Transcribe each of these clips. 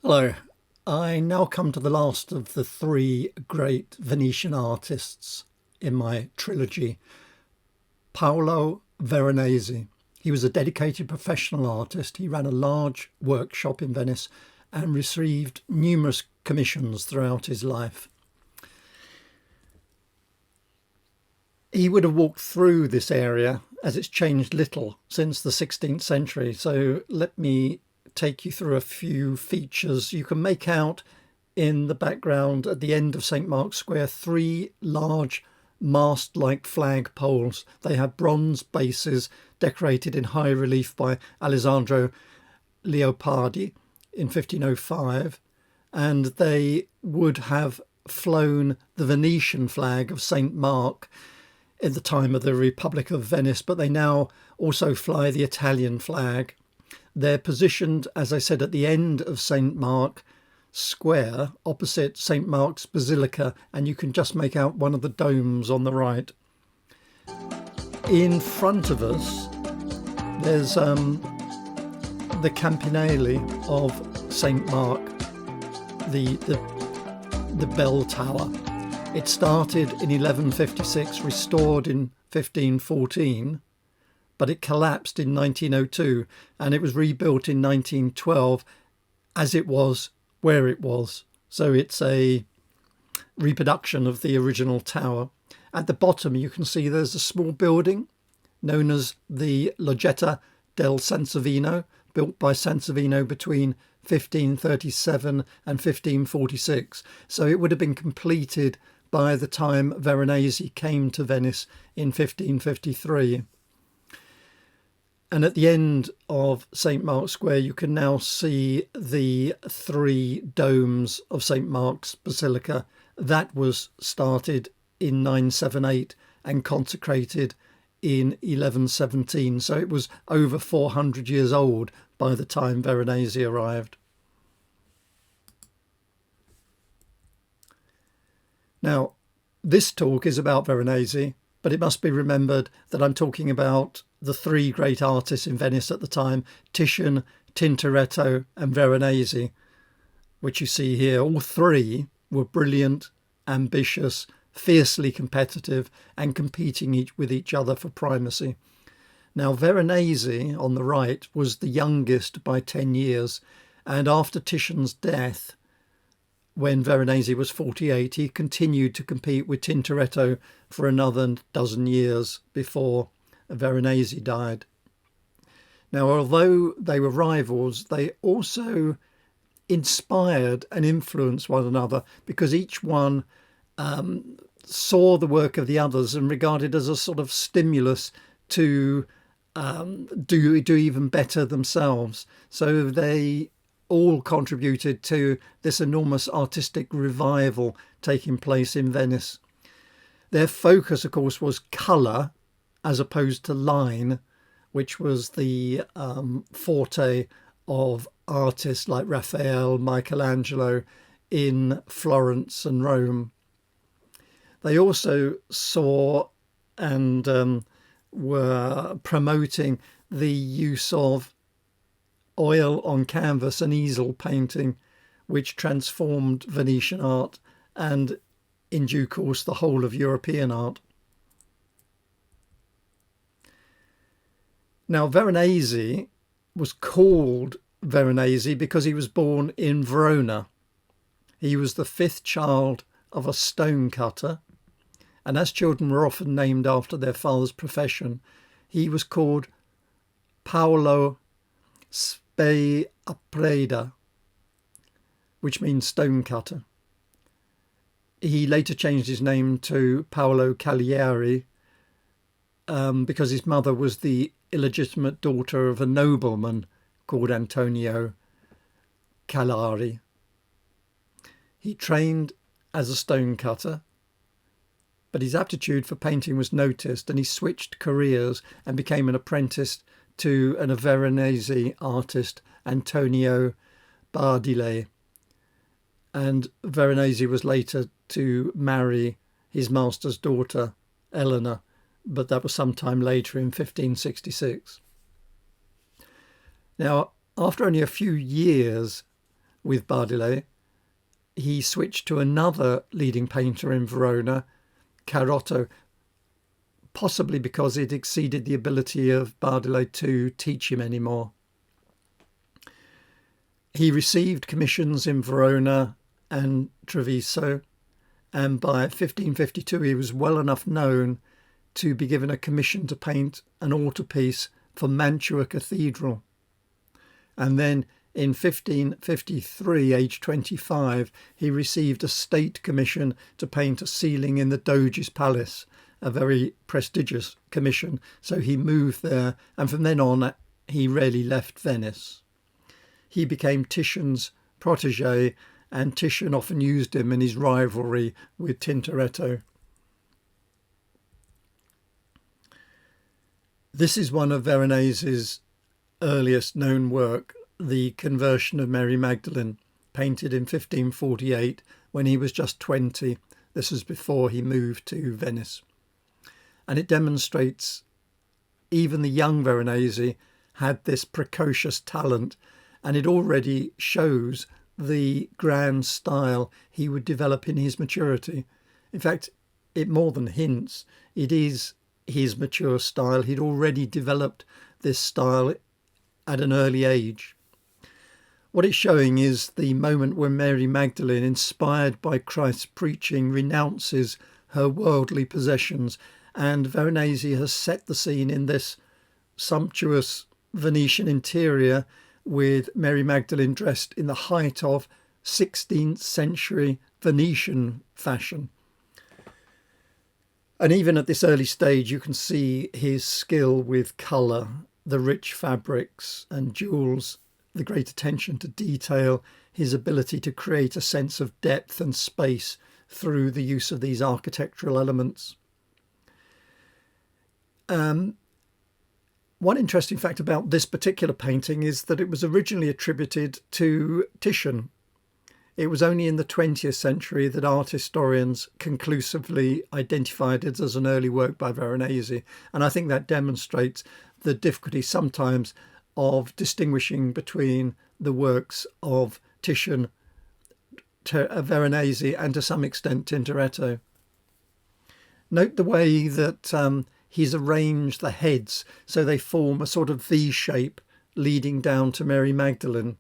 Hello. I now come to the last of the three great Venetian artists in my trilogy, Paolo Veronese. He was a dedicated professional artist. He ran a large workshop in Venice and received numerous commissions throughout his life. He would have walked through this area as it's changed little since the 16th century. So let me take you through a few features. You can make out in the background at the end of St. Mark's Square three large mast-like flag poles. They have bronze bases decorated in high relief by Alessandro Leopardi in 1505, and they would have flown the Venetian flag of St. Mark in the time of the Republic of Venice, but they now also fly the Italian flag. They're positioned, as I said, at the end of St. Mark Square, opposite St. Mark's Basilica, and you can just make out one of the domes on the right. In front of us, there's the campanile of St. Mark, the bell tower. It started in 1156, restored in 1514, but it collapsed in 1902, and it was rebuilt in 1912 as it was where it was. So it's a reproduction of the original tower. At the bottom, you can see there's a small building known as the Loggetta del Sansovino, built by Sansovino between 1537 and 1546. So it would have been completed by the time Veronese came to Venice in 1553. And at the end of St. Mark's Square, you can now see the three domes of St. Mark's Basilica. That was started in 978 and consecrated in 1117. So it was over 400 years old by the time Veronese arrived. Now, this talk is about Veronese, but it must be remembered that I'm talking about the three great artists in Venice at the time, Titian, Tintoretto and Veronese, which you see here. All three were brilliant, ambitious, fiercely competitive and competing with each other for primacy. Now, Veronese, on the right, was the youngest by 10 years, and after Titian's death, when Veronese was 48, he continued to compete with Tintoretto for another dozen years before Veronese died. Now, although they were rivals, they also inspired and influenced one another, because each one saw the work of the others and regarded as a sort of stimulus to do even better themselves. So they all contributed to this enormous artistic revival taking place in Venice. Their focus, of course, was colour as opposed to line, which was the forte of artists like Raphael, Michelangelo in Florence and Rome. They also saw and were promoting the use of oil on canvas and easel painting, which transformed Venetian art and, in due course, the whole of European art. Now, Veronese was called Veronese because he was born in Verona. He was the fifth child of a stonecutter, and as children were often named after their father's profession, he was called Paolo Caliari, which means stonecutter. He later changed his name to Paolo Caliari because his mother was the illegitimate daughter of a nobleman called Antonio Caliari. He trained as a stonecutter, but his aptitude for painting was noticed, and he switched careers and became an apprentice to a Veronese artist, Antonio Badile. And Veronese was later to marry his master's daughter, Elena, but that was sometime later in 1566. Now, after only a few years with Badile, he switched to another leading painter in Verona, Carotto, possibly because it exceeded the ability of Badile to teach him anymore. He received commissions in Verona and Treviso, and by 1552 he was well enough known to be given a commission to paint an altarpiece for Mantua Cathedral. And then in 1553, aged 25, he received a state commission to paint a ceiling in the Doge's palace, a very prestigious commission. So he moved there, and from then on he rarely left Venice. He became Titian's protégé, and Titian often used him in his rivalry with Tintoretto. This is one of Veronese's earliest known work, The Conversion of Mary Magdalene, painted in 1548 when he was just 20. This was before he moved to Venice. And it demonstrates even the young Veronese had this precocious talent, and it already shows the grand style he would develop in his maturity. In fact, it more than hints, it is his mature style. He'd already developed this style at an early age. What it's showing is the moment when Mary Magdalene, inspired by Christ's preaching, renounces her worldly possessions, and Veronese has set the scene in this sumptuous Venetian interior with Mary Magdalene dressed in the height of 16th century Venetian fashion. And even at this early stage, you can see his skill with colour, the rich fabrics and jewels, the great attention to detail, his ability to create a sense of depth and space through the use of these architectural elements. One interesting fact about this particular painting is that it was originally attributed to Titian. It was only in the 20th century that art historians conclusively identified it as an early work by Veronese. And I think that demonstrates the difficulty sometimes of distinguishing between the works of Titian, Veronese, and to some extent Tintoretto. Note the way that he's arranged the heads so they form a sort of V shape leading down to Mary Magdalene.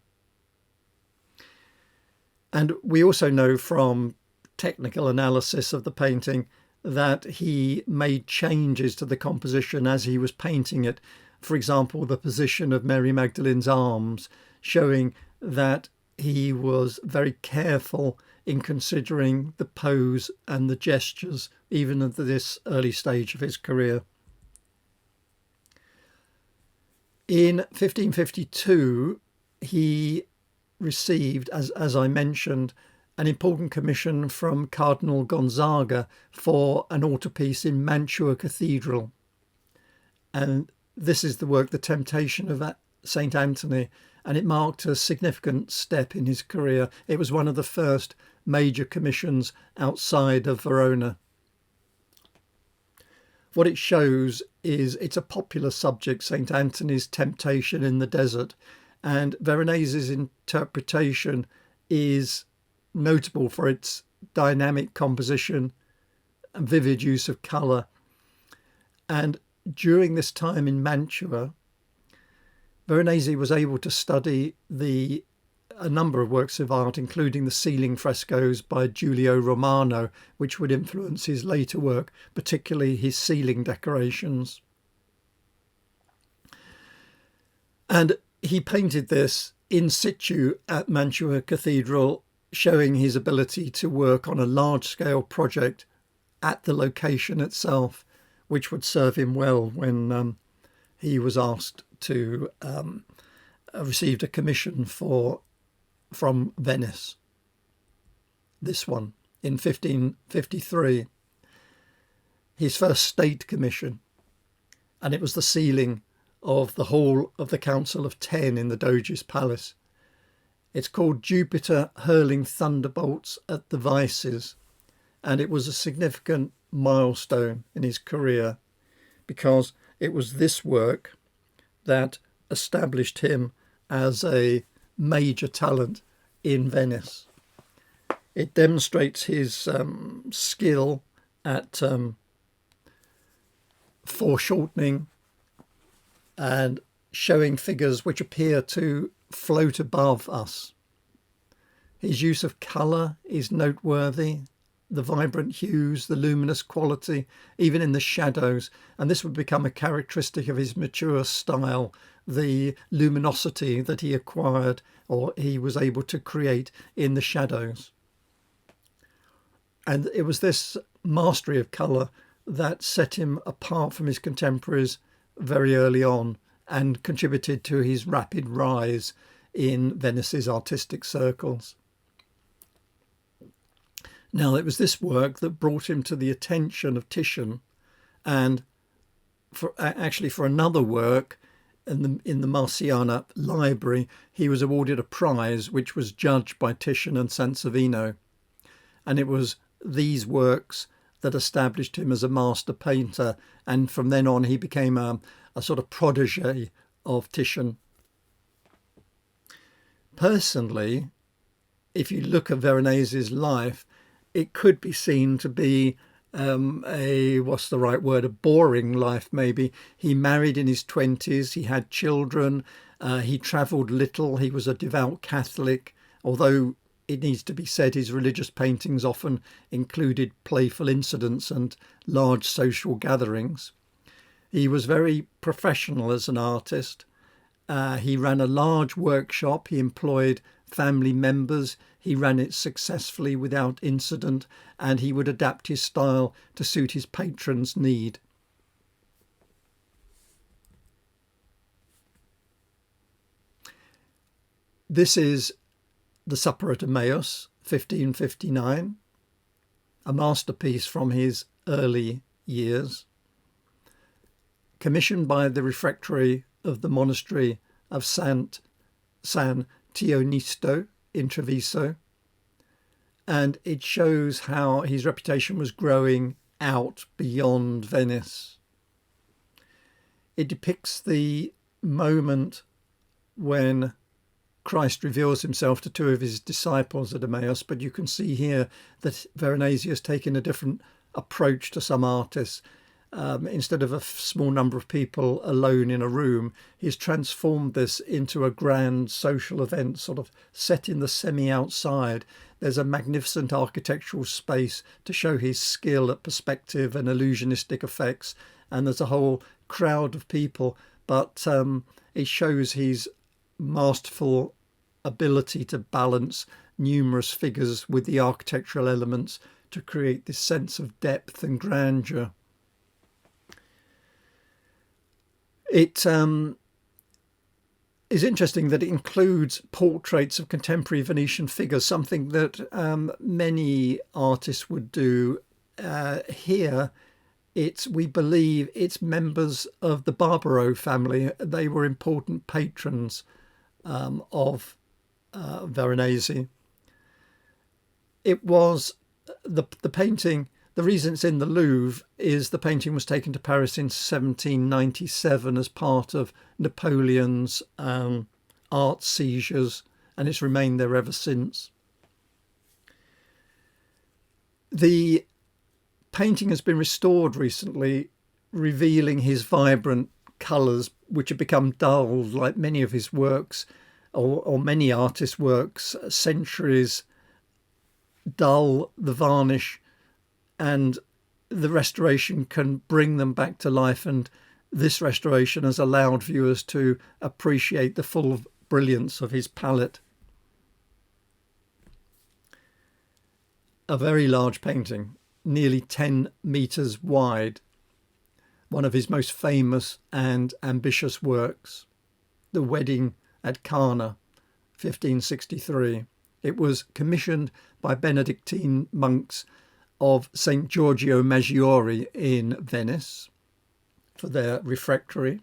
And we also know from technical analysis of the painting that he made changes to the composition as he was painting it. For example, the position of Mary Magdalene's arms, showing that he was very careful in considering the pose and the gestures, even at this early stage of his career. In 1552, he received, as I mentioned, an important commission from Cardinal Gonzaga for an altarpiece in Mantua Cathedral. And this is the work, The Temptation of St. Anthony, and it marked a significant step in his career. It was one of the first major commissions outside of Verona. What it shows is it's a popular subject, St. Anthony's temptation in the desert, and Veronese's interpretation is notable for its dynamic composition and vivid use of colour. And during this time in Mantua, Veronese was able to study a number of works of art, including the ceiling frescoes by Giulio Romano, which would influence his later work, particularly his ceiling decorations. And he painted this in situ at Mantua Cathedral, showing his ability to work on a large-scale project at the location itself, which would serve him well when he was asked to receive a commission from Venice. This one in 1553, his first state commission, and it was the ceiling of the hall of the Council of Ten in the Doge's palace. It's called Jupiter Hurling Thunderbolts at the Vices, and it was a significant milestone in his career because it was this work that established him as a major talent in Venice. It demonstrates his skill at foreshortening and showing figures which appear to float above us. His use of colour is noteworthy, the vibrant hues, the luminous quality, even in the shadows, and this would become a characteristic of his mature style, the luminosity that he acquired or he was able to create in the shadows. And it was this mastery of colour that set him apart from his contemporaries very early on and contributed to his rapid rise in Venice's artistic circles. Now, it was this work that brought him to the attention of Titian, and for another work in the Marciana library, he was awarded a prize which was judged by Titian and Sansovino. And it was these works that established him as a master painter, and from then on he became a sort of protege of Titian. Personally, if you look at Veronese's life, it could be seen to be a boring life maybe. He married in his 20s, he had children, he travelled little, he was a devout Catholic, although it needs to be said his religious paintings often included playful incidents and large social gatherings. He was very professional as an artist. He ran a large workshop, he employed family members, he ran it successfully without incident, and he would adapt his style to suit his patrons' need. This is The Supper at Emmaus, 1559, a masterpiece from his early years, commissioned by the refectory of the monastery of San Tionisto in Treviso, and it shows how his reputation was growing out beyond Venice. It depicts the moment when Christ reveals himself to two of his disciples at Emmaus, but you can see here that Veronese has taken a different approach to some artists. Instead of a small number of people alone in a room, he's transformed this into a grand social event, sort of set in the semi-outside. There's a magnificent architectural space to show his skill at perspective and illusionistic effects, and there's a whole crowd of people, but it shows his masterful ability to balance numerous figures with the architectural elements to create this sense of depth and grandeur. It is interesting that it includes portraits of contemporary Venetian figures, something that many artists would do. Here, we believe it's members of the Barbaro family. They were important patrons of Veronese. It was the painting. The reason it's in the Louvre is the painting was taken to Paris in 1797 as part of Napoleon's art seizures, and it's remained there ever since. The painting has been restored recently, revealing his vibrant colours, which have become dull, like many of his works, or many artists' works, centuries dull the varnish, and the restoration can bring them back to life, and this restoration has allowed viewers to appreciate the full brilliance of his palette. A very large painting, nearly 10 metres wide, one of his most famous and ambitious works, The Wedding at Cana, 1563. It was commissioned by Benedictine monks of St. Giorgio Maggiore in Venice for their refectory.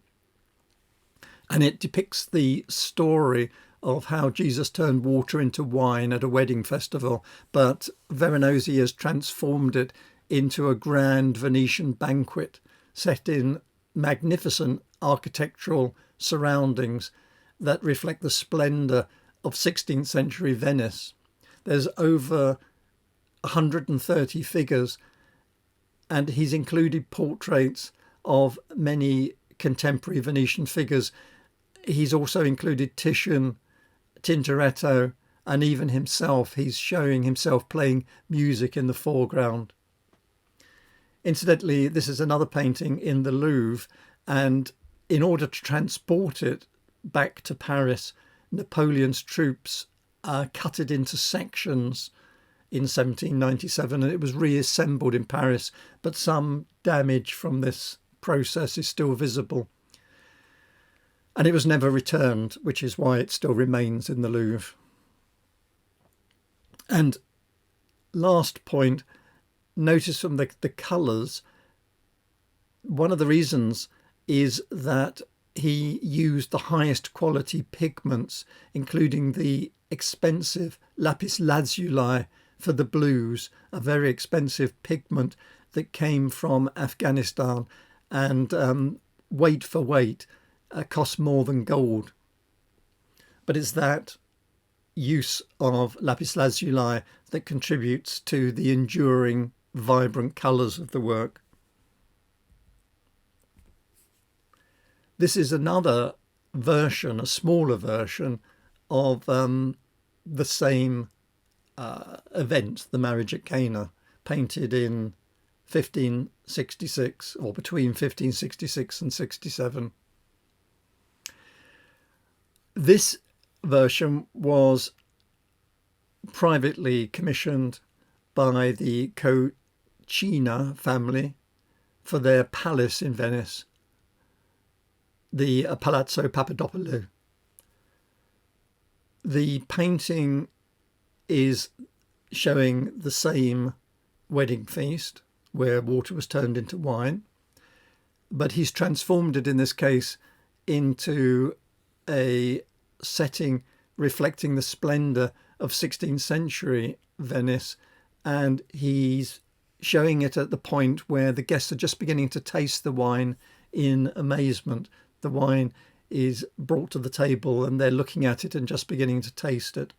And it depicts the story of how Jesus turned water into wine at a wedding festival, but Veronese has transformed it into a grand Venetian banquet set in magnificent architectural surroundings that reflect the splendour of 16th century Venice. There's over 130 figures, and he's included portraits of many contemporary Venetian figures. He's also included Titian, Tintoretto, and even himself. He's showing himself playing music in the foreground. Incidentally, this is another painting in the Louvre, and in order to transport it back to Paris, Napoleon's troops cut it into sections in 1797, and it was reassembled in Paris, but some damage from this process is still visible. And it was never returned, which is why it still remains in the Louvre. And last point, notice from the colours, one of the reasons is that he used the highest quality pigments, including the expensive lapis lazuli for the blues, a very expensive pigment that came from Afghanistan, and weight for weight costs more than gold. But it's that use of lapis lazuli that contributes to the enduring, vibrant colours of the work. This is another version, a smaller version of the same event, the marriage at Cana, painted in 1566, or between 1566 and 67. This version was privately commissioned by the Cocina family for their palace in Venice, the Palazzo Papadopoulou. The painting is showing the same wedding feast where water was turned into wine, but he's transformed it in this case into a setting reflecting the splendour of 16th century Venice, and he's showing it at the point where the guests are just beginning to taste the wine in amazement. The wine is brought to the table and they're looking at it and just beginning to taste it.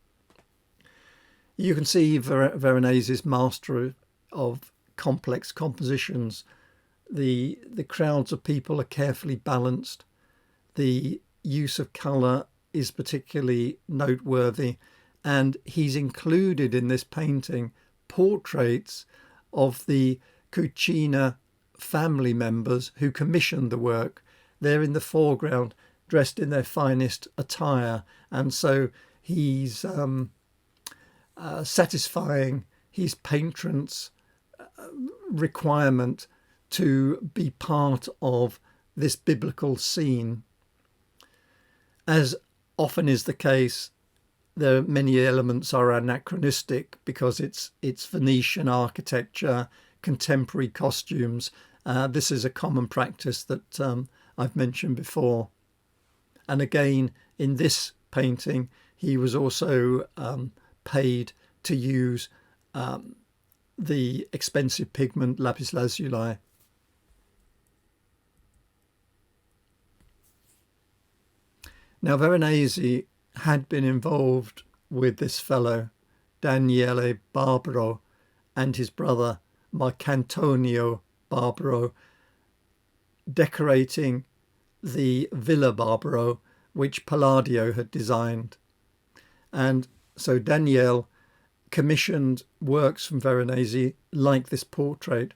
You can see Veronese's mastery of complex compositions. The crowds of people are carefully balanced. The use of colour is particularly noteworthy, and he's included in this painting portraits of the Cucina family members who commissioned the work. They're in the foreground, dressed in their finest attire, and so he's satisfying his patrons' requirement to be part of this biblical scene. As often is the case, there are many elements are anachronistic because it's Venetian architecture, contemporary costumes. This is a common practice that I've mentioned before. And again, in this painting, he was also paid to use the expensive pigment lapis lazuli. Now, Veronese had been involved with this fellow, Daniele Barbaro, and his brother, Marcantonio Barbaro, decorating the Villa Barbaro, which Palladio had designed. And so Daniele commissioned works from Veronese like this portrait.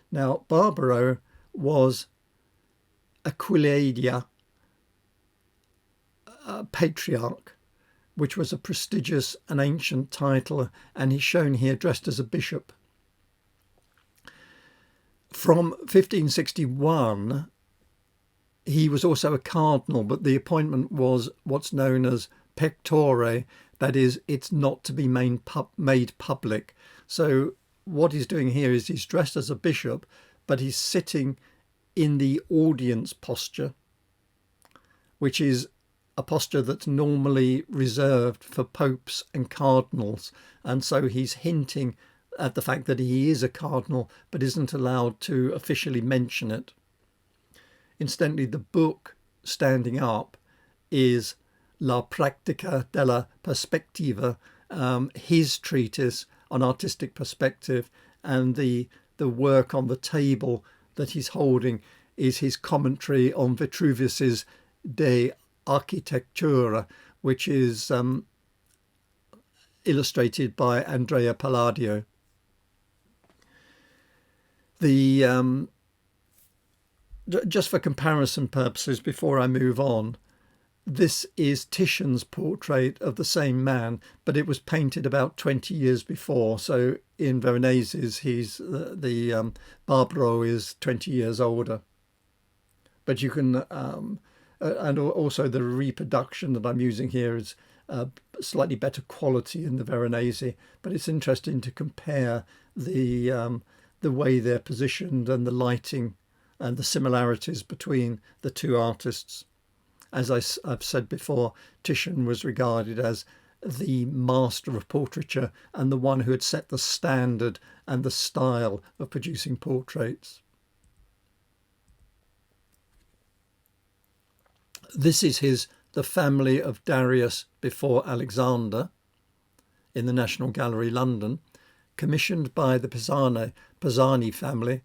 Now, Barbaro was Aquileia patriarch, which was a prestigious and ancient title, and he's shown here dressed as a bishop. From 1561, he was also a cardinal, but the appointment was what's known as pectore, that is, it's not to be made public. So what he's doing here is he's dressed as a bishop, but he's sitting in the audience posture, which is a posture that's normally reserved for popes and cardinals. And so he's hinting at the fact that he is a cardinal, but isn't allowed to officially mention it. Incidentally, the book standing up is La Pratica della Perspectiva, his treatise on artistic perspective, and the work on the table that he's holding is his commentary on Vitruvius's De Architectura, which is illustrated by Andrea Palladio. The just for comparison purposes, before I move on, this is Titian's portrait of the same man, but it was painted about 20 years before. So in Veronese's, he's the Barbaro is 20 years older. But you can, and also the reproduction that I'm using here is slightly better quality in the Veronese. But it's interesting to compare the way they're positioned and the lighting and the similarities between the two artists. As I've said before, Titian was regarded as the master of portraiture and the one who had set the standard and the style of producing portraits. This is The Family of Darius Before Alexander in the National Gallery, London, commissioned by the Pisani family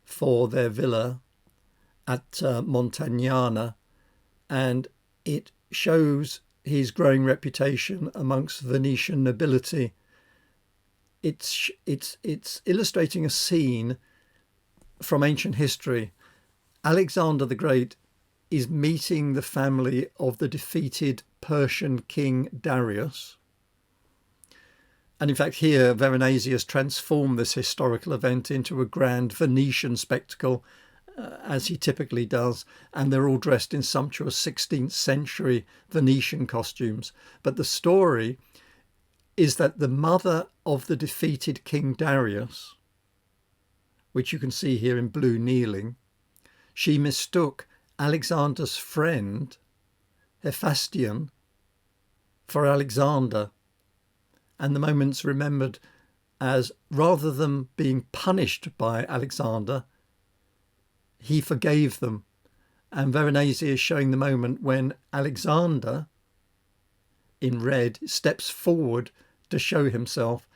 for their villa at Montagnana, and it shows his growing reputation amongst Venetian nobility. It's illustrating a scene from ancient history. Alexander the Great is meeting the family of the defeated Persian king Darius. And in fact, here Veronese has transformed this historical event into a grand Venetian spectacle, as he typically does, and they're all dressed in sumptuous 16th century Venetian costumes. But the story is that the mother of the defeated King Darius, which you can see here in blue kneeling, she mistook Alexander's friend Hephaestion for Alexander, and the moment's remembered as, rather than being punished by Alexander, he forgave them. And Veronese is showing the moment when Alexander, in red, steps forward to show himself,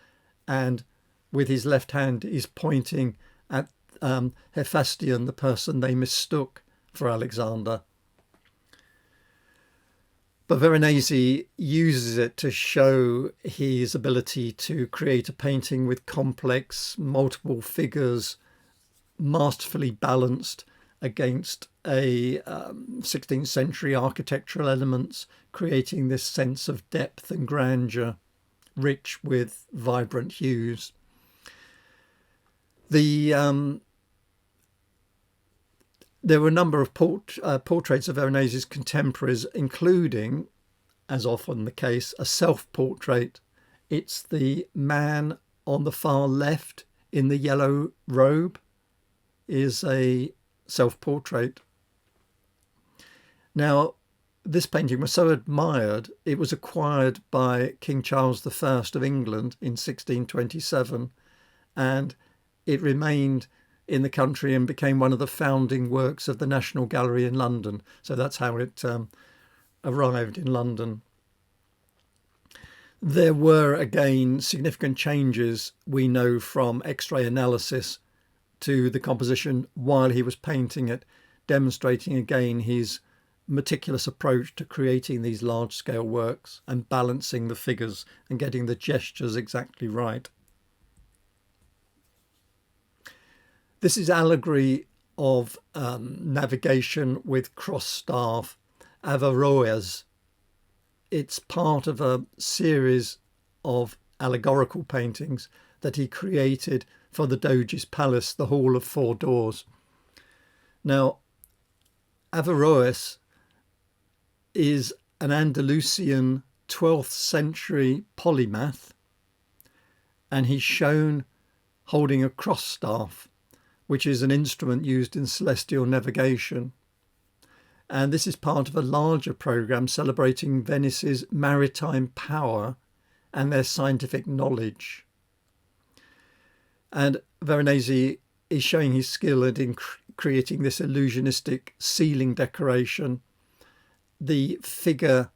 and with his left hand is pointing at Hephaestion, the person they mistook for Alexander. But Veronese uses it to show his ability to create a painting with complex, multiple figures, masterfully balanced against a 16th century architectural elements, creating this sense of depth and grandeur, rich with vibrant hues. There were a number of portraits of Veronese's contemporaries, including, as often the case, a self-portrait. It's the man on the far left in the yellow robe is a self-portrait. Now, this painting was so admired, it was acquired by King Charles I of England in 1627, and it remained in the country and became one of the founding works of the National Gallery in London. So that's how it arrived in London. There were, again, significant changes, we know from X-ray analysis, to the composition while he was painting it, demonstrating again his meticulous approach to creating these large-scale works and balancing the figures and getting the gestures exactly right. This is allegory of navigation with cross-staff, Averroes. It's part of a series of allegorical paintings that he created for the Doge's palace, the Hall of Four Doors. Now, Averroes is an Andalusian 12th century polymath, and he's shown holding a cross-staff, which is an instrument used in celestial navigation. And this is part of a larger programme celebrating Venice's maritime power and their scientific knowledge. And Veronese is showing his skill in creating this illusionistic ceiling decoration. The figure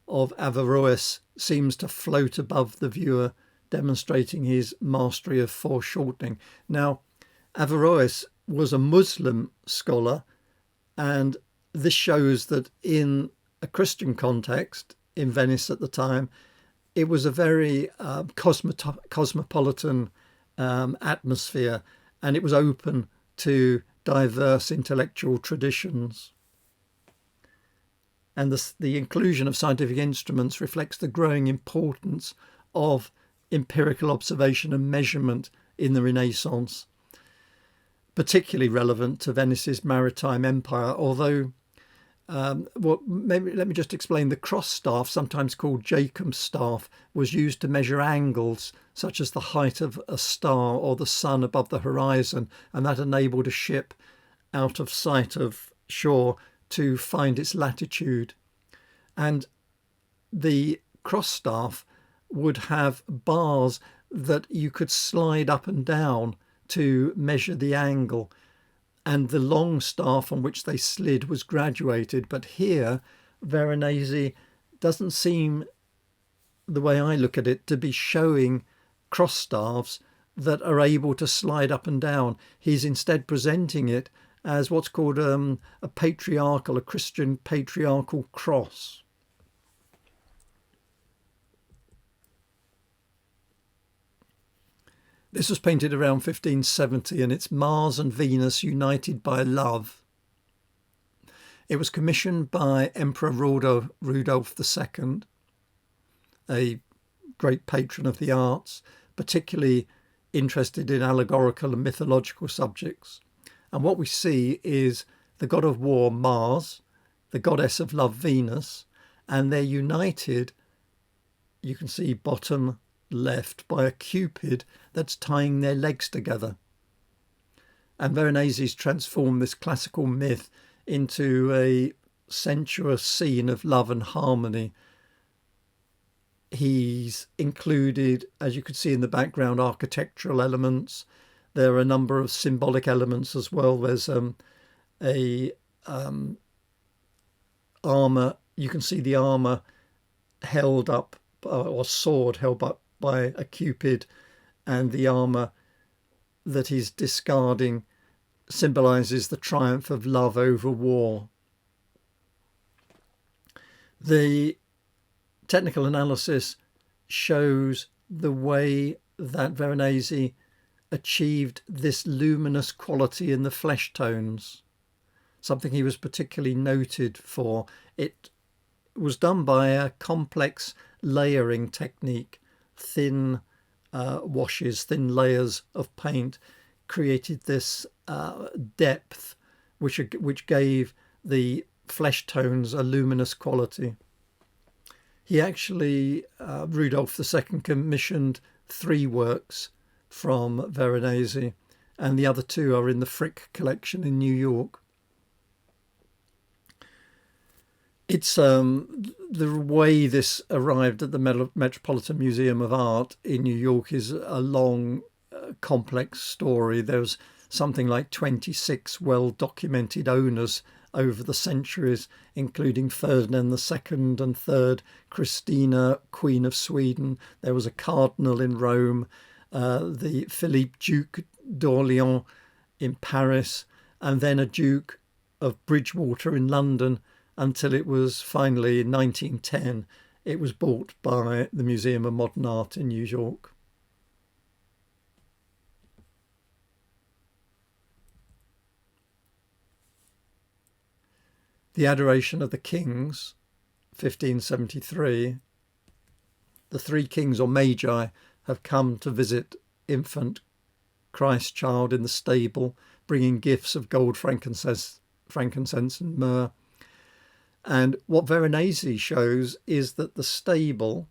of Averroes seems to float above the viewer, demonstrating his mastery of foreshortening. Now, Averroes was a Muslim scholar, and this shows that in a Christian context in Venice at the time, it was a very cosmopolitan atmosphere, and it was open to diverse intellectual traditions. And the inclusion of scientific instruments reflects the growing importance of empirical observation and measurement in the Renaissance, particularly relevant to Venice's maritime empire. Although, maybe let me just explain. The cross staff, sometimes called Jacob's staff, was used to measure angles such as the height of a star or the sun above the horizon, and that enabled a ship out of sight of shore to find its latitude. And the cross staff would have bars that you could slide up and down to measure the angle, and the long staff on which they slid was graduated. But here Veronese doesn't seem, the way I look at it, to be showing cross staffs that are able to slide up and down. He's instead presenting it as what's called a Christian patriarchal cross. This was painted around 1570, and it's Mars and Venus united by love. It was commissioned by Emperor Rudolph II, a great patron of the arts, particularly interested in allegorical and mythological subjects. And what we see is the god of war, Mars, the goddess of love, Venus, and they're united, you can see bottom left, by a cupid that's tying their legs together. And Veronese's transformed this classical myth into a sensuous scene of love and harmony. He's included, as you could see in the background, architectural elements. There are a number of symbolic elements as well. There's armor. You can see the armor held up, or sword held up by a cupid, and the armor that he's discarding symbolizes the triumph of love over war. The technical analysis shows the way that Veronese achieved this luminous quality in the flesh tones, something he was particularly noted for. It was done by a complex layering technique. Thin washes, thin layers of paint created this depth which gave the flesh tones a luminous quality. He actually, Rudolph II, commissioned 3 works from Veronese, and the other 2 are in the Frick collection in New York. It's the way this arrived at the Metropolitan Museum of Art in New York is a long, complex story. There's something like 26 well-documented owners over the centuries, including Ferdinand II and III, Christina, Queen of Sweden. There was a cardinal in Rome, the Philippe, Duke d'Orléans in Paris, and then a Duke of Bridgewater in London, until it was finally, in 1910, it was bought by the Museum of Modern Art in New York. The Adoration of the Kings, 1573. The 3 kings or magi have come to visit infant Christ child in the stable, bringing gifts of gold, frankincense and myrrh. And what Veronese shows is that the stable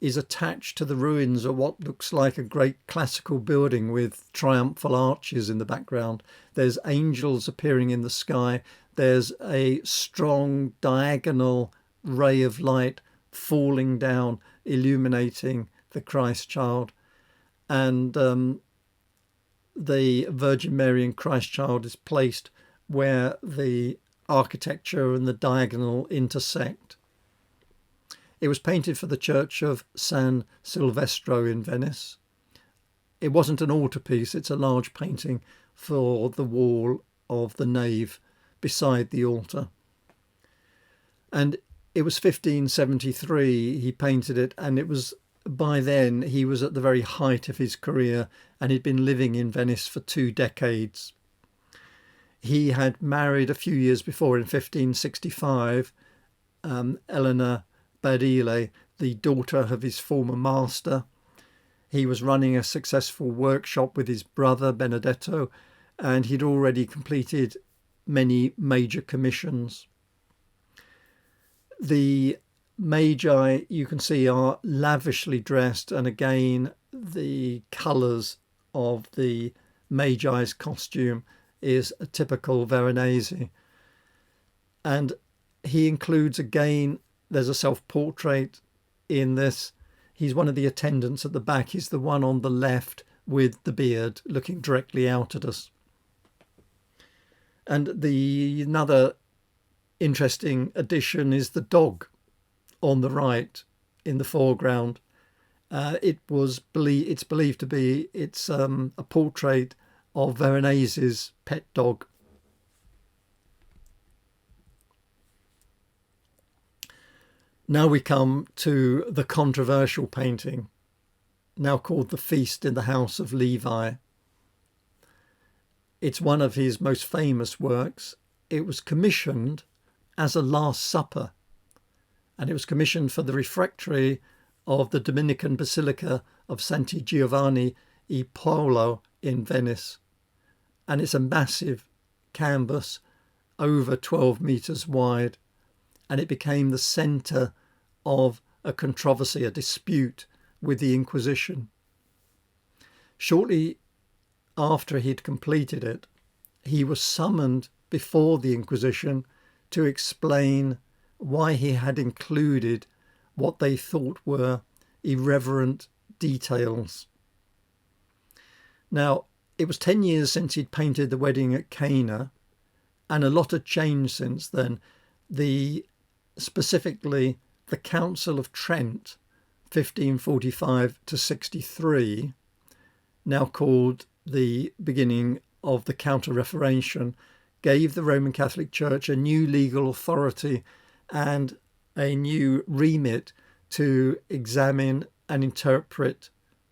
is attached to the ruins of what looks like a great classical building with triumphal arches in the background. There's angels appearing in the sky. There's a strong diagonal ray of light falling down, illuminating the Christ child. And the Virgin Mary and Christ child is placed where the architecture and the diagonal intersect. It was painted for the church of San Silvestro in Venice. It wasn't an altarpiece, it's a large painting for the wall of the nave beside the altar. And it was 1573 he painted it, and it was by then he was at the very height of his career, and he'd been living in Venice for 2 decades. He had married a few years before in 1565, Elena Badile, the daughter of his former master. He was running a successful workshop with his brother Benedetto, and he'd already completed many major commissions. The Magi, you can see, are lavishly dressed, and again the colours of the Magi's costume is a typical Veronese. And he includes, again, there's a self-portrait in this. He's one of the attendants at the back. He's the one on the left with the beard looking directly out at us. And another interesting addition is the dog on the right in the foreground. It's believed to be a portrait of Veronese's pet dog. Now we come to the controversial painting, now called The Feast in the House of Levi. It's one of his most famous works. It was commissioned as a Last Supper, and it was commissioned for the refectory of the Dominican Basilica of Santi Giovanni e Paolo in Venice. And it's a massive canvas over 12 metres wide, and it became the centre of a controversy, a dispute with the Inquisition. Shortly after he'd completed it, he was summoned before the Inquisition to explain why he had included what they thought were irreverent details. Now, it was 10 years since he'd painted the wedding at Cana, and a lot had changed since then. Specifically, the Council of Trent, 1545 to 63, now called the beginning of the Counter-Reformation, gave the Roman Catholic Church a new legal authority and a new remit to examine and interpret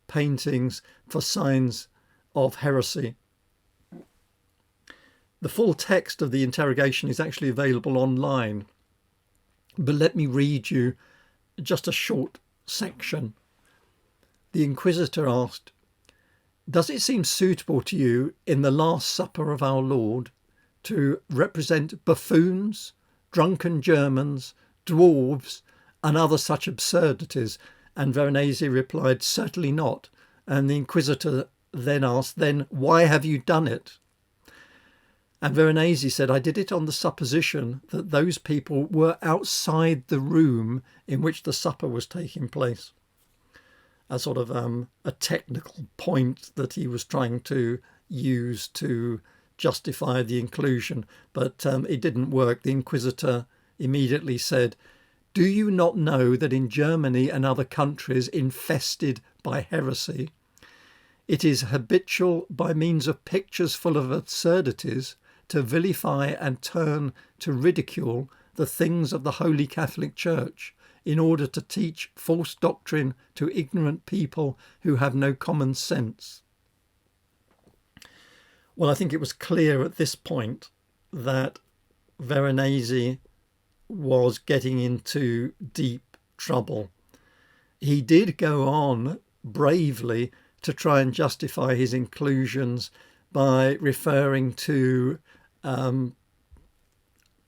paintings for signs of heresy. The full text of the interrogation is actually available online, but let me read you just a short section. The Inquisitor asked, "Does it seem suitable to you in the Last Supper of our Lord to represent buffoons, drunken Germans, dwarves, and other such absurdities?" And Veronese replied, "Certainly not." And the Inquisitor then asked, "Then why have you done it?" And Veronese said, "I did it on the supposition that those people were outside the room in which the supper was taking place." A sort of a technical point that he was trying to use to justify the inclusion, but it didn't work. The Inquisitor immediately said, "Do you not know that in Germany and other countries infested by heresy, it is habitual by means of pictures full of absurdities to vilify and turn to ridicule the things of the Holy Catholic Church in order to teach false doctrine to ignorant people who have no common sense?" Well, I think it was clear at this point that Veronese was getting into deep trouble. He did go on bravely to try and justify his inclusions by referring to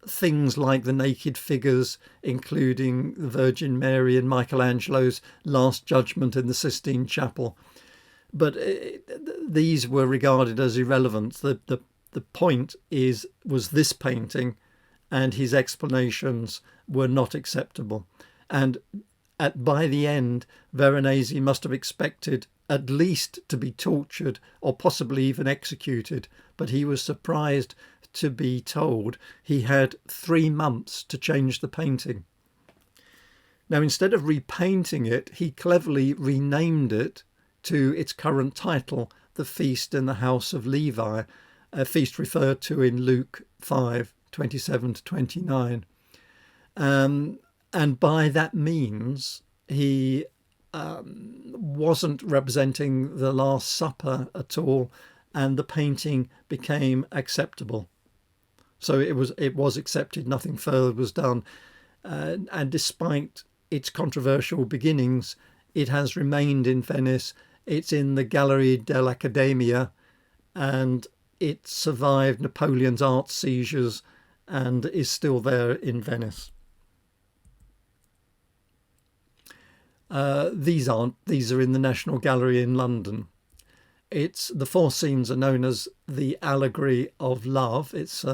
things like the naked figures, including the Virgin Mary and Michelangelo's Last Judgment in the Sistine Chapel. But these were regarded as irrelevant. The point was this painting, and his explanations were not acceptable. And by the end, Veronese must have expected at least to be tortured or possibly even executed, but he was surprised to be told he had 3 months to change the painting. Now, instead of repainting it, he cleverly renamed it to its current title, The Feast in the House of Levi, a feast referred to in Luke 5:27-29. And by that means, he wasn't representing the Last Supper at all, and the painting became acceptable. So it was accepted, nothing further was done. And despite its controversial beginnings, it has remained in Venice. It's in the Gallery dell'Accademia, and it survived Napoleon's art seizures and is still there in Venice. These aren't. These are in the National Gallery in London. The four scenes are known as the Allegory of Love. It's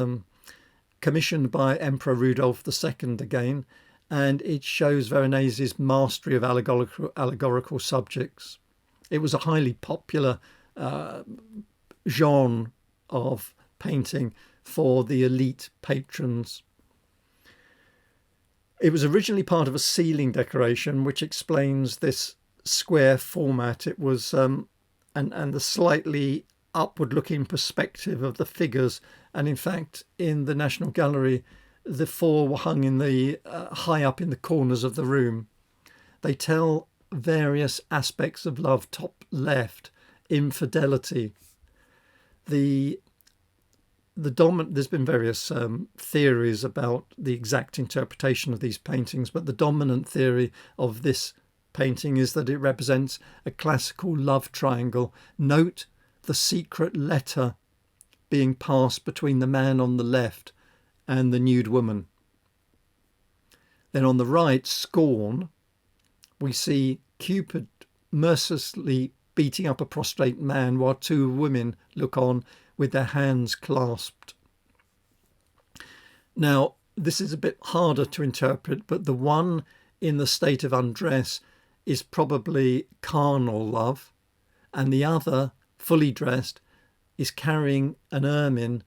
commissioned by Emperor Rudolph II again, and it shows Veronese's mastery of allegorical subjects. It was a highly popular genre of painting for the elite patrons. It was originally part of a ceiling decoration, which explains this square format. It was and the slightly upward-looking perspective of the figures. And in fact, in the National Gallery, the four were hung in the high up in the corners of the room. They tell various aspects of love. Top left, infidelity. There's been various theories about the exact interpretation of these paintings, but the dominant theory of this painting is that it represents a classical love triangle. Note the secret letter being passed between the man on the left and the nude woman. Then on the right, scorn, we see Cupid mercilessly beating up a prostrate man while two women look on with their hands clasped. Now, this is a bit harder to interpret, but the one in the state of undress is probably carnal love, and the other, fully dressed, is carrying an ermine,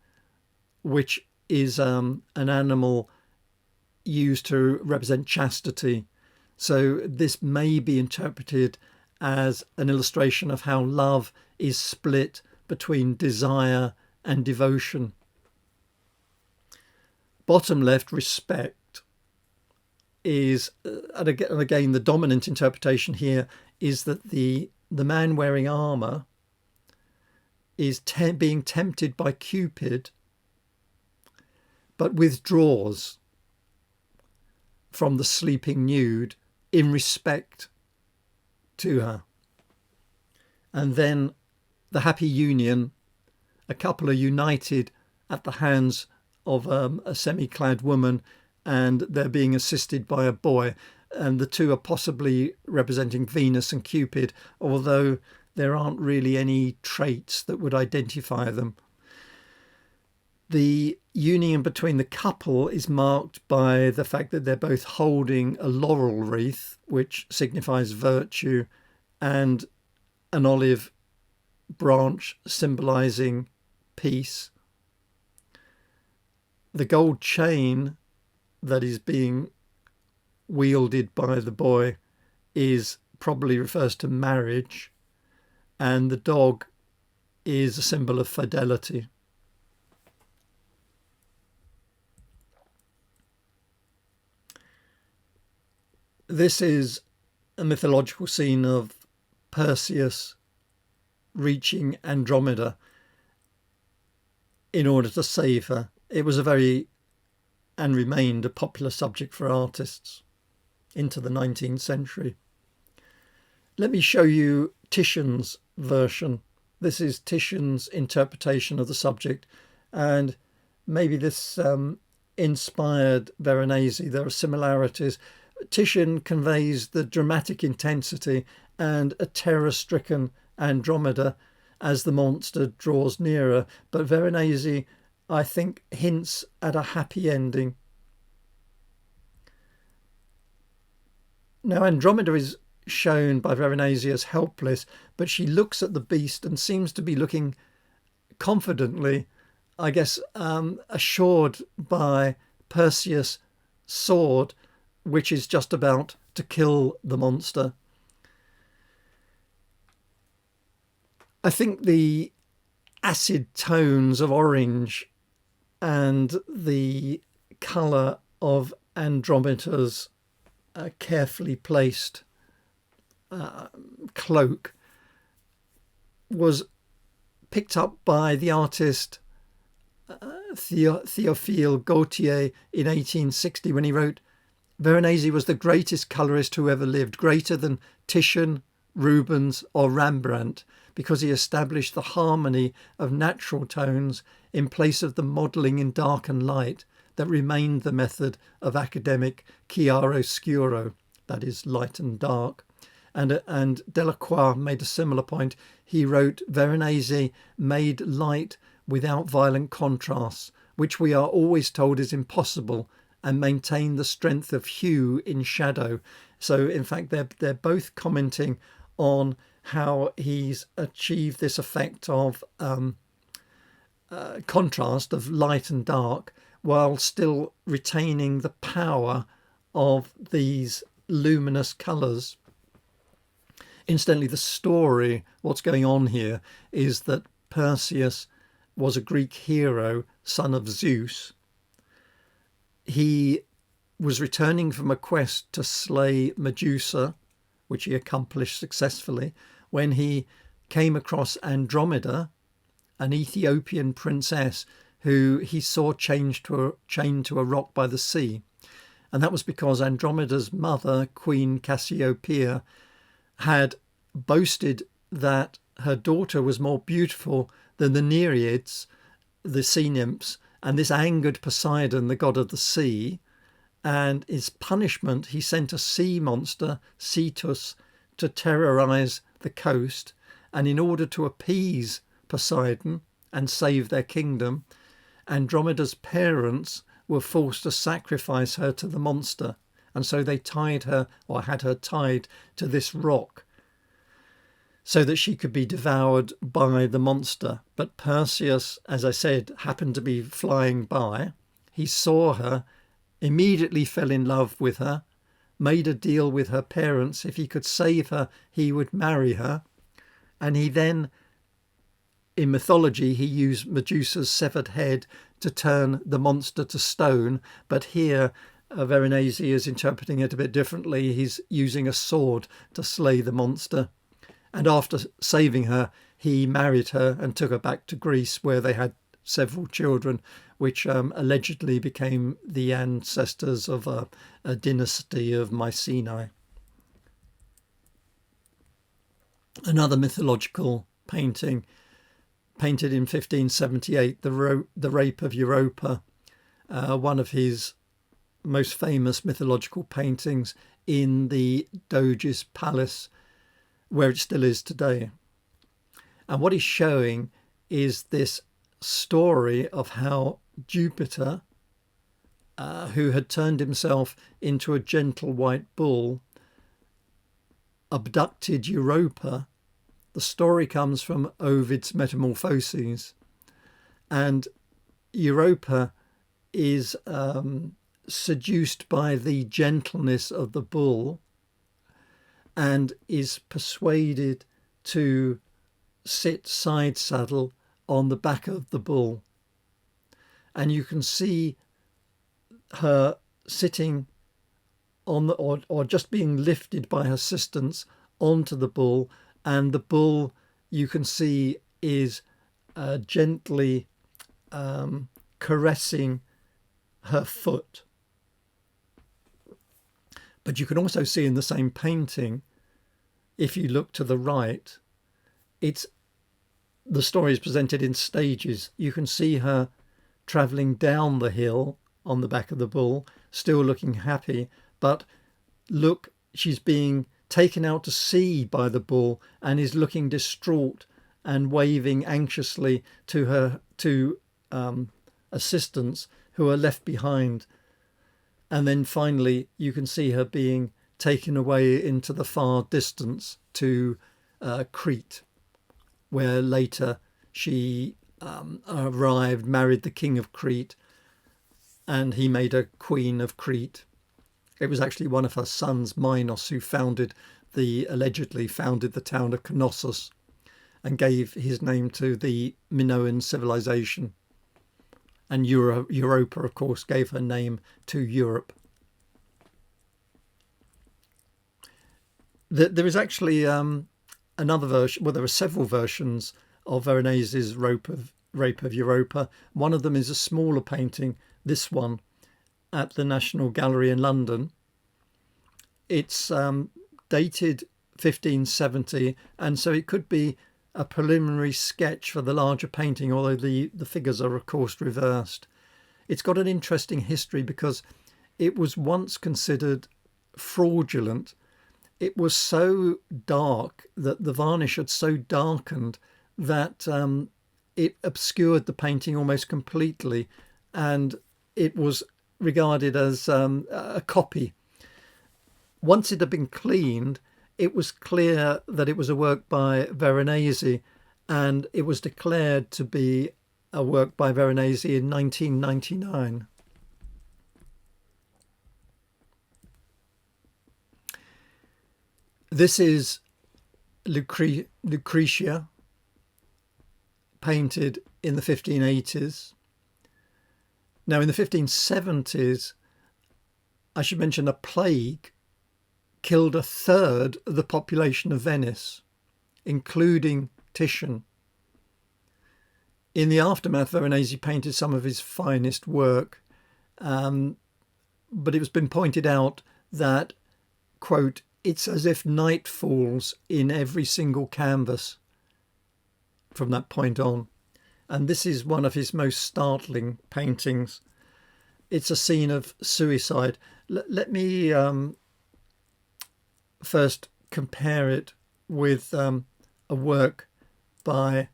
which is an animal used to represent chastity. So this may be interpreted as an illustration of how love is split between desire and devotion. Bottom left, respect, is, and again, the dominant interpretation here is that the man wearing armour is being tempted by Cupid, but withdraws from the sleeping nude in respect to her. And then the happy union, a couple are united at the hands of a semi-clad woman, and they're being assisted by a boy, and the two are possibly representing Venus and Cupid, although there aren't really any traits that would identify them. The union between the couple is marked by the fact that they're both holding a laurel wreath, which signifies virtue, and an olive branch symbolizing peace. The gold chain that is being wielded by the boy probably refers to marriage, and the dog is a symbol of fidelity. This is a mythological scene of Perseus reaching Andromeda in order to save her. It was and remained a popular subject for artists into the 19th century. Let me show you Titian's version. This is Titian's interpretation of the subject, and maybe this inspired Veronese. There are similarities. Titian conveys the dramatic intensity and a terror-stricken Andromeda as the monster draws nearer, but Veronese, I think, hints at a happy ending. Now, Andromeda is shown by Veronese as helpless, but she looks at the beast and seems to be looking confidently, assured by Perseus' sword, which is just about to kill the monster. I think the acid tones of orange and the colour of Andromeda's carefully placed cloak was picked up by the artist Théophile Gautier in 1860 when he wrote, "Veronese was the greatest colourist who ever lived, greater than Titian, Rubens or Rembrandt, because he established the harmony of natural tones in place of the modelling in dark and light that remained the method of academic chiaroscuro, that is, light and dark." And Delacroix made a similar point. He wrote, "Veronese made light without violent contrasts, which we are always told is impossible, and maintained the strength of hue in shadow." So in fact, they're both commenting on how he's achieved this effect of contrast of light and dark while still retaining the power of these luminous colours. Incidentally, the story, what's going on here, is that Perseus was a Greek hero, son of Zeus. He was returning from a quest to slay Medusa, which he accomplished successfully, when he came across Andromeda, an Ethiopian princess who he saw chained to a rock by the sea. And that was because Andromeda's mother, Queen Cassiopeia, had boasted that her daughter was more beautiful than the Nereids, the sea nymphs, and this angered Poseidon, the god of the sea. And his punishment, he sent a sea monster, Cetus, to terrorize the coast. And in order to appease Poseidon and save their kingdom, Andromeda's parents were forced to sacrifice her to the monster. And so they tied her, or had her tied to this rock, so that she could be devoured by the monster. But Perseus, as I said, happened to be flying by. He saw her, immediately fell in love with her, made a deal with her parents. If he could save her, he would marry her. And he then, in mythology, he used Medusa's severed head to turn the monster to stone. But here, Veronese is interpreting it a bit differently. He's using a sword to slay the monster. And after saving her, he married her and took her back to Greece, where they had several children, which allegedly became the ancestors of a dynasty of Mycenae. Another mythological painting, painted in 1578, the Rape of Europa, one of his most famous mythological paintings in the Doge's palace, where it still is today. And what he's showing is this story of how Jupiter, who had turned himself into a gentle white bull, abducted Europa. The story comes from Ovid's Metamorphoses, and Europa is seduced by the gentleness of the bull and is persuaded to sit side saddle on the back of the bull. And you can see her sitting on the, or just being lifted by her assistants onto the bull, and the bull, you can see, is gently caressing her foot. But you can also see in the same painting, if you look to the right, the story is presented in stages. You can see her travelling down the hill on the back of the bull, still looking happy, but look, she's being taken out to sea by the bull and is looking distraught and waving anxiously to her assistants who are left behind. And then finally you can see her being taken away into the far distance to Crete, where later she arrived, married the king of Crete, and he made her queen of Crete. It was actually one of her sons, Minos, who allegedly founded the town of Knossos and gave his name to the Minoan civilization. And Europa, of course, gave her name to Europe. There is actually another version. Well, there are several versions of Veronese's Rape of Europa. One of them is a smaller painting, this one, at the National Gallery in London. It's dated 1570, and so it could be a preliminary sketch for the larger painting, although the figures are, of course, reversed. It's got an interesting history because it was once considered fraudulent. It was so dark that the varnish had so darkened that it obscured the painting almost completely, and it was regarded as a copy. Once it had been cleaned, it was clear that it was a work by Veronese, and it was declared to be a work by Veronese in 1999. This is Lucretia, painted in the 1580s. Now, in the 1570s, I should mention a plague killed a third of the population of Venice, including Titian. In the aftermath, Veronese painted some of his finest work, but it has been pointed out that, quote, it's as if night falls in every single canvas from that point on. And this is one of his most startling paintings. It's a scene of suicide. Let me first compare it with a work by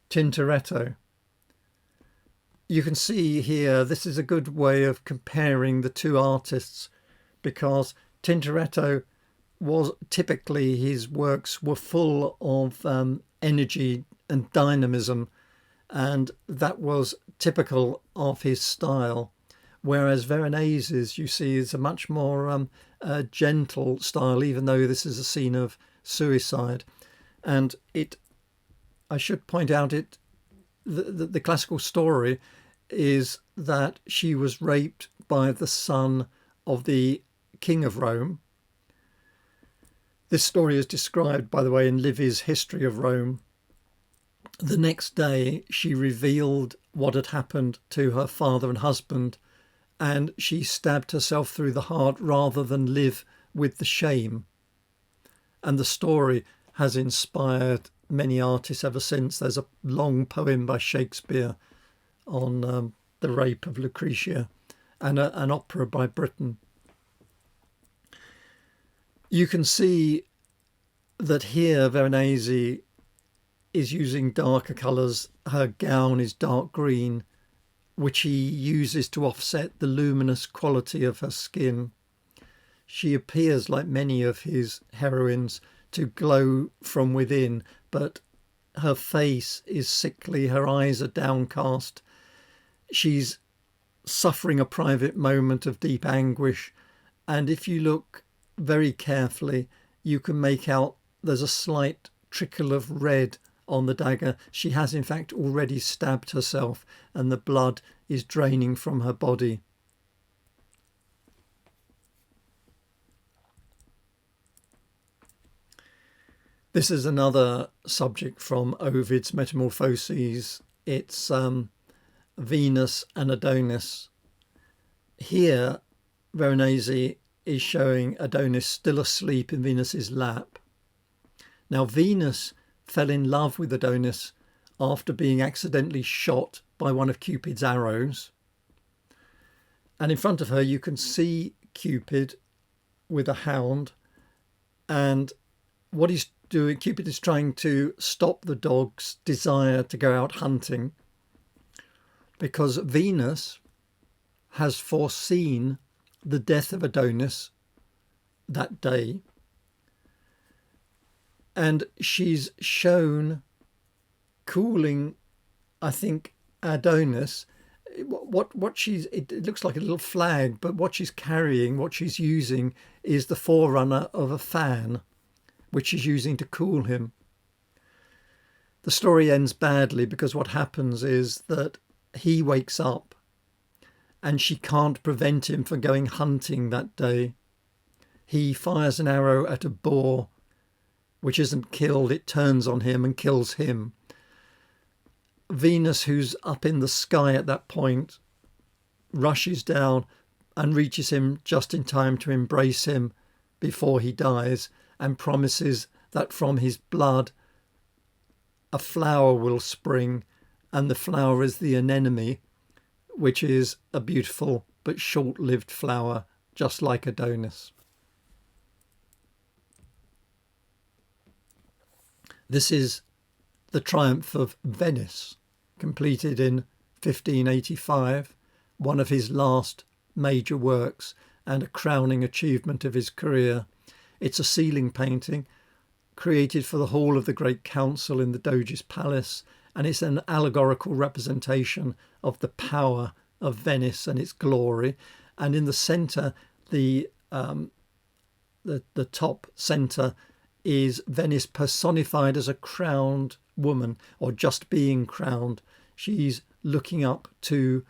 Tintoretto. You can see here, this is a good way of comparing the two artists, because Tintoretto was typically, his works were full of energy and dynamism, and that was typical of his style. Whereas Veronese's, you see, is a much more gentle style, even though this is a scene of suicide. And I should point out, the classical story is that she was raped by the son of the King of Rome. This story is described, by the way, in Livy's History of Rome. The next day, she revealed what had happened to her father and husband, and she stabbed herself through the heart rather than live with the shame. And the story has inspired many artists ever since. There's a long poem by Shakespeare on the rape of Lucretia, and an opera by Britten. You can see that here Veronese is using darker colours. Her gown is dark green, which he uses to offset the luminous quality of her skin. She appears, like many of his heroines, to glow from within, but her face is sickly, her eyes are downcast. She's suffering a private moment of deep anguish, and if you look very carefully, you can make out there's a slight trickle of red on the dagger. She has in fact already stabbed herself, and the blood is draining from her body. This is another subject from Ovid's Metamorphoses. It's Venus and Adonis. Here, Veronese is showing Adonis still asleep in Venus's lap. Now, Venus fell in love with Adonis after being accidentally shot by one of Cupid's arrows. And in front of her, you can see Cupid with a hound. And what he's doing, Cupid is trying to stop the dog's desire to go out hunting, because Venus has foreseen the death of Adonis that day. And she's shown cooling, I think, Adonis. it looks like a little flag, but what she's carrying, what she's using, is the forerunner of a fan, which she's using to cool him. The story ends badly because what happens is that he wakes up and she can't prevent him from going hunting that day. He fires an arrow at a boar, which isn't killed, it turns on him and kills him. Venus, who's up in the sky at that point, rushes down and reaches him just in time to embrace him before he dies, and promises that from his blood a flower will spring, and the flower is the anemone, which is a beautiful but short-lived flower, just like Adonis. This is the triumph of Venice, completed in 1585, one of his last major works and a crowning achievement of his career. It's a ceiling painting created for the hall of the Great Council in the Doge's palace, and it's an allegorical representation of the power of Venice and its glory. And in the centre, the top centre, is Venice personified as a crowned woman, or just being crowned. She's looking up to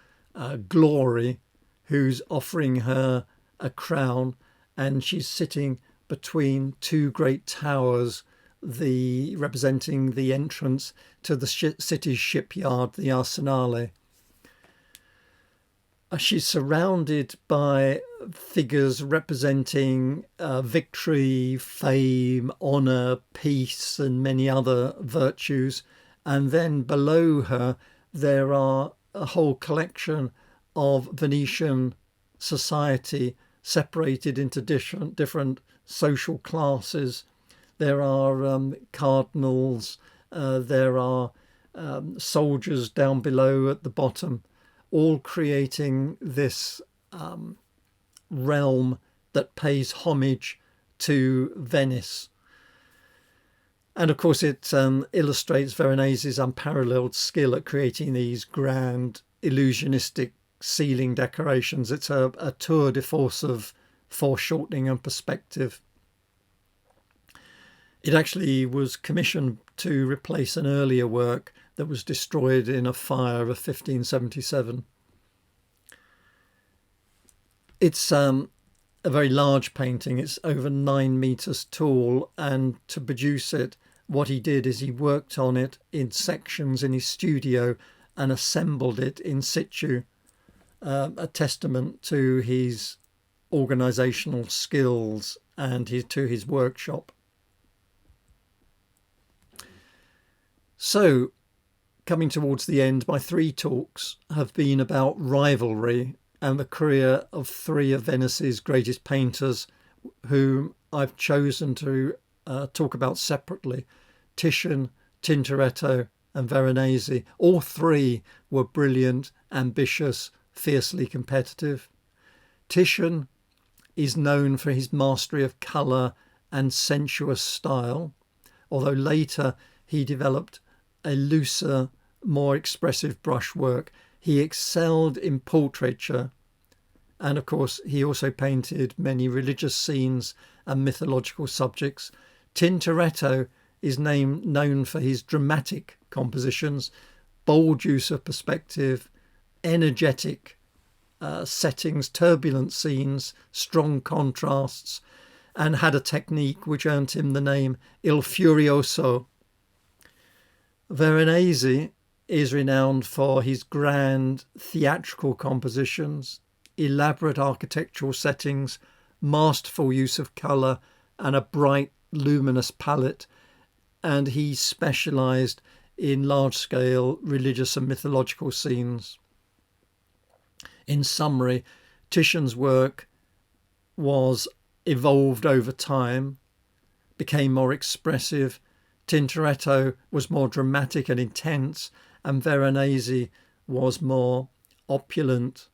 Glory, who's offering her a crown, and she's sitting between two great towers, representing the entrance to the city's shipyard, the Arsenale. She's surrounded by figures representing victory, fame, honour, peace, and many other virtues. And then below her, there are a whole collection of Venetian society separated into different social classes. There are cardinals, there are soldiers down below at the bottom, all creating this realm that pays homage to Venice. And of course it illustrates Veronese's unparalleled skill at creating these grand illusionistic ceiling decorations. It's a tour de force of foreshortening and perspective. It actually was commissioned to replace an earlier work that was destroyed in a fire of 1577. It's a very large painting. It's over 9 meters tall, and to produce it, what he did is he worked on it in sections in his studio and assembled it in situ, a testament to his organisational skills and to his workshop. So, coming towards the end, my 3 talks have been about rivalry and the career of 3 of Venice's greatest painters, whom I've chosen to talk about separately: Titian, Tintoretto and Veronese. All 3 were brilliant, ambitious, fiercely competitive. Titian is known for his mastery of colour and sensuous style, although later he developed a looser, more expressive brushwork. He excelled in portraiture, and of course he also painted many religious scenes and mythological subjects. Tintoretto is known for his dramatic compositions, bold use of perspective, energetic settings, turbulent scenes, strong contrasts, and had a technique which earned him the name Il Furioso. Veronese is renowned for his grand theatrical compositions, elaborate architectural settings, masterful use of colour, and a bright, luminous palette. And he specialised in large-scale religious and mythological scenes. In summary, Titian's work was evolved over time, became more expressive. Tintoretto was more dramatic and intense, and Veronese was more opulent,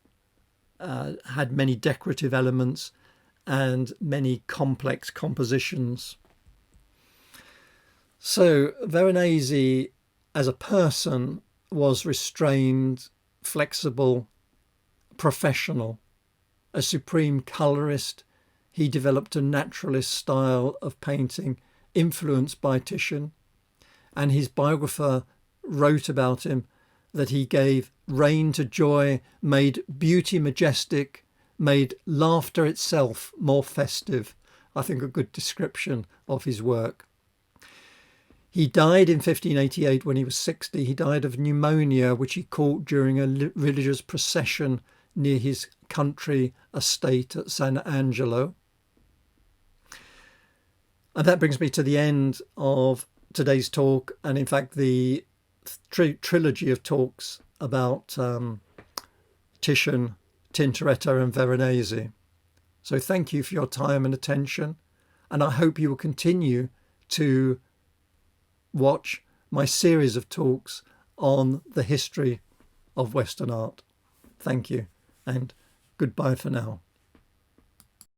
had many decorative elements and many complex compositions. So Veronese as a person was restrained flexible professional, a supreme colourist. He developed a naturalist style of painting influenced by Titian, and his biographer wrote about him that he gave rein to joy, made beauty majestic, made laughter itself more festive. I think a good description of his work. He died in 1588 when he was 60. He died of pneumonia, which he caught during a religious procession near his country estate at San Angelo. And that brings me to the end of today's talk, and in fact the trilogy of talks about Titian, Tintoretto and Veronese. So thank you for your time and attention, and I hope you will continue to watch my series of talks on the history of Western art. Thank you, and goodbye for now.